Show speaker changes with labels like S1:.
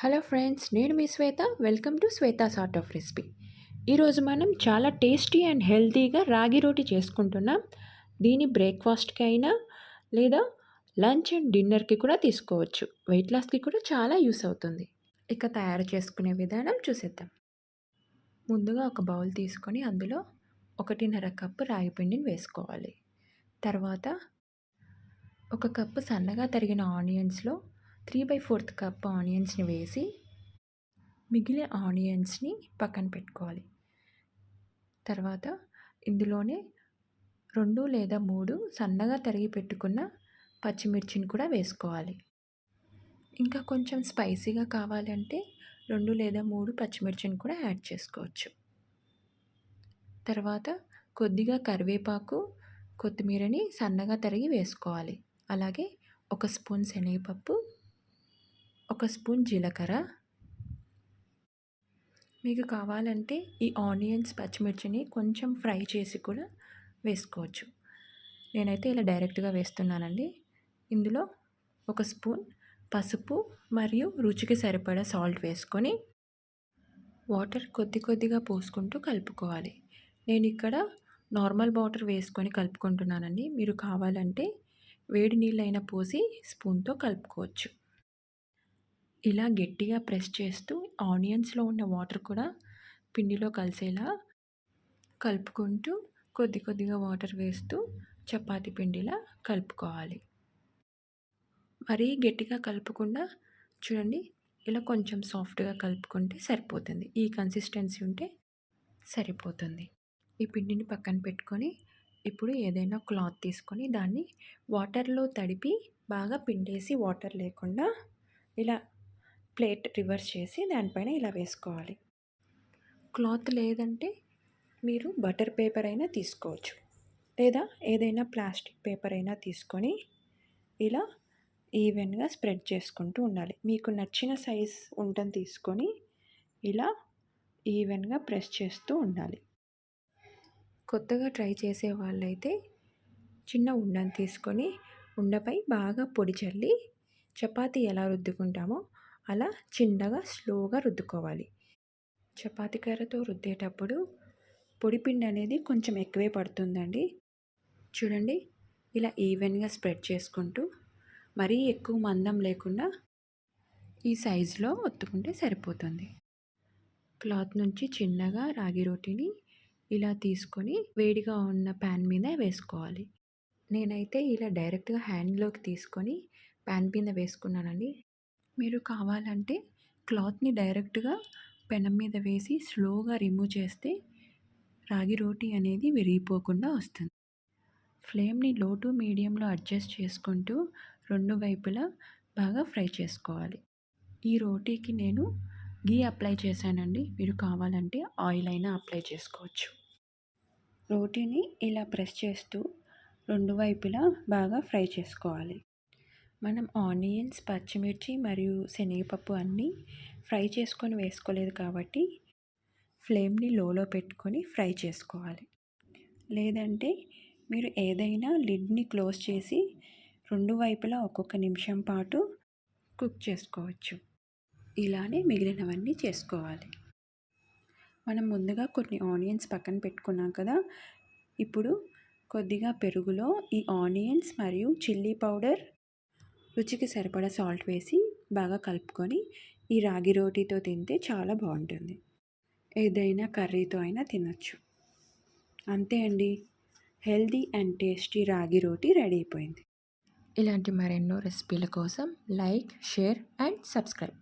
S1: Hello friends, నేను మీ Swetha. Welcome to Swetha's art of recipe. ఈరోజు మనం చాలా టేస్టీ అండ్ హెల్తీగా రాగి రోటి చేసుకుంటున్నాం. దీని బ్రేక్ఫాస్ట్కి అయినా లేదా లంచ్ అండ్ డిన్నర్కి కూడా తీసుకోవచ్చు. వెయిట్ లాస్కి కూడా చాలా యూస్ అవుతుంది. ఇక తయారు చేసుకునే విధానం చూసేద్దాం. ముందుగా ఒక బౌల్ తీసుకొని అందులో 1.5 కప్పు రాగి పిండిని వేసుకోవాలి. తర్వాత ఒక కప్పు సన్నగా తరిగిన ఆనియన్స్లో 3/4 కప్ ఆనియన్స్ని వేసి మిగిలిన ఆనియన్స్ని పక్కన పెట్టుకోవాలి. తర్వాత ఇందులోనే 2 లేదా 3 సన్నగా తరిగి పెట్టుకున్న పచ్చిమిర్చిని కూడా వేసుకోవాలి. ఇంకా కొంచెం స్పైసీగా కావాలంటే 2 లేదా 3 పచ్చిమిర్చిని కూడా యాడ్ చేసుకోవచ్చు. తర్వాత కొద్దిగా కరివేపాకు, కొత్తిమీరని సన్నగా తరిగి వేసుకోవాలి. అలాగే 1 స్పూన్ శనగపప్పు, 1 స్పూన్ జీలకర్ర. మీకు కావాలంటే ఈ ఆనియన్స్, పచ్చిమిర్చిని కొంచెం ఫ్రై చేసి కూడా వేసుకోవచ్చు. నేనైతే ఇలా డైరెక్ట్గా వేస్తున్నానండి. ఇందులో 1 స్పూన్ పసుపు మరియు రుచికి సరిపడా సాల్ట్ వేసుకొని వాటర్ కొద్దిగా పోసుకుంటూ కలుపుకోవాలి. నేను ఇక్కడ నార్మల్ వాటర్ వేసుకొని కలుపుకుంటున్నానండి. మీరు కావాలంటే వేడి నీళ్ళైనా పోసి స్పూన్తో కలుపుకోవచ్చు. ఇలా గట్టిగా ప్రెస్ చేస్తూ ఆనియన్స్లో ఉన్న వాటర్ కూడా పిండిలో కలిసేలా కలుపుకుంటూ కొద్దిగా వాటర్ వేస్తూ చపాతీ పిండిలా కలుపుకోవాలి. మరీ గట్టిగా కలపకుండా చూడండి, ఇలా కొంచెం సాఫ్ట్గా కలుపుకుంటే సరిపోతుంది. ఈ కన్సిస్టెన్సీ ఉంటే సరిపోతుంది. ఈ పిండిని పక్కన పెట్టుకొని ఇప్పుడు ఏదైనా క్లాత్ తీసుకొని దాన్ని వాటర్లో తడిపి బాగా పిండేసి వాటర్ లేకుండా ఇలా ప్లేట్ రివర్స్ చేసి దానిపైన ఇలా వేసుకోవాలి. క్లాత్ లేదంటే మీరు బటర్ పేపర్ అయినా తీసుకోవచ్చు, లేదా ఏదైనా ప్లాస్టిక్ పేపర్ అయినా తీసుకొని ఇలా ఈవెన్గా స్ప్రెడ్ చేసుకుంటూ ఉండాలి. మీకు నచ్చిన సైజ్ ఉండని తీసుకొని ఇలా ఈవెన్గా ప్రెస్ చేస్తూ ఉండాలి. కొత్తగా ట్రై చేసే వాళ్ళైతే చిన్న ఉండని తీసుకొని ఉండపై బాగా పొడి చల్లి చపాతీ ఎలా రుద్దుకుంటామో అలా చిన్నగా స్లోగా రుద్దుకోవాలి. చపాతీ కర్రతో రుద్దేటప్పుడు పొడిపిండి అనేది కొంచెం ఎక్కువే పడుతుందండి. చూడండి, ఇలా ఈవెన్గా స్ప్రెడ్ చేసుకుంటూ మరీ ఎక్కువ మందం లేకుండా ఈ సైజులో ఒత్తుకుంటే సరిపోతుంది. క్లాత్ నుంచి చిన్నగా రాగి రోటిని ఇలా తీసుకొని వేడిగా ఉన్న ప్యాన్ మీద వేసుకోవాలి. నేనైతే ఇలా డైరెక్ట్గా హ్యాండ్లోకి తీసుకొని ప్యాన్ మీద వేసుకున్నానండి. మీరు కావాలంటే క్లాత్ని డైరెక్ట్గా పెనం మీద వేసి స్లోగా రిమూవ్ చేస్తే రాగి రోటీ అనేది విరిగిపోకుండా వస్తుంది. ఫ్లేమ్ని లో టు మీడియంలో అడ్జస్ట్ చేసుకుంటూ 2 వైపులా బాగా ఫ్రై చేసుకోవాలి. ఈ రోటీకి నేను గీ అప్లై చేశానండి. మీరు కావాలంటే ఆయిల్ అయినా అప్లై చేసుకోవచ్చు. రోటీని ఇలా ప్రెస్ చేస్తూ 2 వైపులా బాగా ఫ్రై చేసుకోవాలి. మనం ఆనియన్స్, పచ్చిమిర్చి మరియు శనగపప్పు అన్నీ ఫ్రై చేసుకొని వేసుకోలేదు కాబట్టి ఫ్లేమ్ని లోలో పెట్టుకొని ఫ్రై చేసుకోవాలి. లేదంటే మీరు ఏదైనా లిడ్ని క్లోజ్ చేసి 2 వైపులా ఒక్కొక్క నిమిషం పాటు కుక్ చేసుకోవచ్చు. ఇలానే మిగిలినవన్నీ చేసుకోవాలి. మనం ముందుగా కొన్ని ఆనియన్స్ పక్కన పెట్టుకున్నాం కదా. ఇప్పుడు కొద్దిగా పెరుగులో ఈ ఆనియన్స్ మరియు చిల్లీ పౌడర్, రుచికి సరిపడా సాల్ట్ వేసి బాగా కలుపుకొని ఈ రాగి రోటీతో తింటే చాలా బాగుంటుంది. ఏదైనా కర్రీతో అయినా తినచ్చు. అంతే అండి, హెల్దీ అండ్ టేస్టీ రాగి రోటీ రెడీ అయిపోయింది. ఇలాంటి మరెన్నో రెసిపీల కోసం లైక్, షేర్ అండ్ సబ్స్క్రైబ్.